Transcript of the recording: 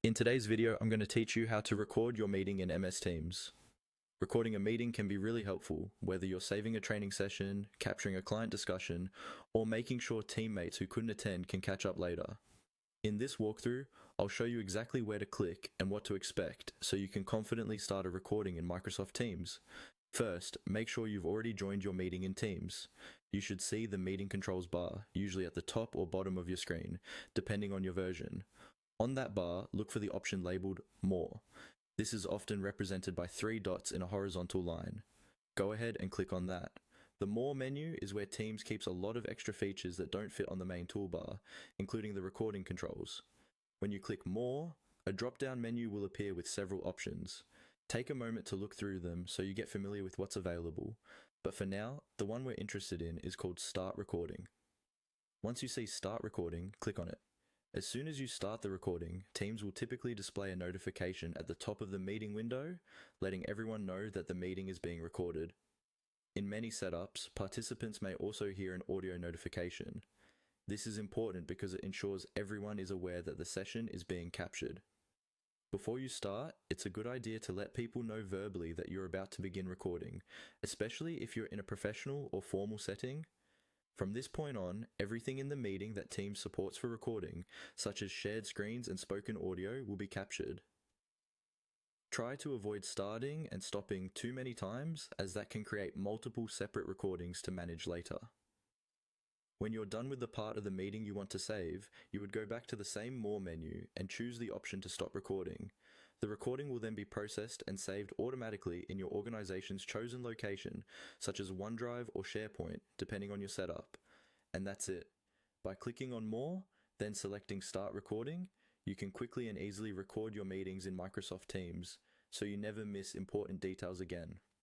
In today's video, I'm going to teach you how to record your meeting in MS Teams. Recording a meeting can be really helpful, whether you're saving a training session, capturing a client discussion, or making sure teammates who couldn't attend can catch up later. In this walkthrough, I'll show you exactly where to click and what to expect so you can confidently start a recording in Microsoft Teams. First, make sure you've already joined your meeting in Teams. You should see the meeting controls bar, usually at the top or bottom of your screen, depending on your version. On that bar, look for the option labeled More. This is often represented by 3 dots in a horizontal line. Go ahead and click on that. The More menu is where Teams keeps a lot of extra features that don't fit on the main toolbar, including the recording controls. When you click More, a drop-down menu will appear with several options. Take a moment to look through them so you get familiar with what's available, but for now, the one we're interested in is called Start Recording. Once you see Start Recording, click on it. As soon as you start the recording, Teams will typically display a notification at the top of the meeting window, letting everyone know that the meeting is being recorded. In many setups, participants may also hear an audio notification. This is important because it ensures everyone is aware that the session is being captured. Before you start, it's a good idea to let people know verbally that you're about to begin recording, especially if you're in a professional or formal setting. From this point on, everything in the meeting that Teams supports for recording, such as shared screens and spoken audio, will be captured. Try to avoid starting and stopping too many times, as that can create multiple separate recordings to manage later. When you're done with the part of the meeting you want to save, you would go back to the same More menu and choose the option to stop recording. The recording will then be processed and saved automatically in your organization's chosen location, such as OneDrive or SharePoint, depending on your setup. And that's it. By clicking on More, then selecting Start Recording, you can quickly and easily record your meetings in Microsoft Teams, so you never miss important details again.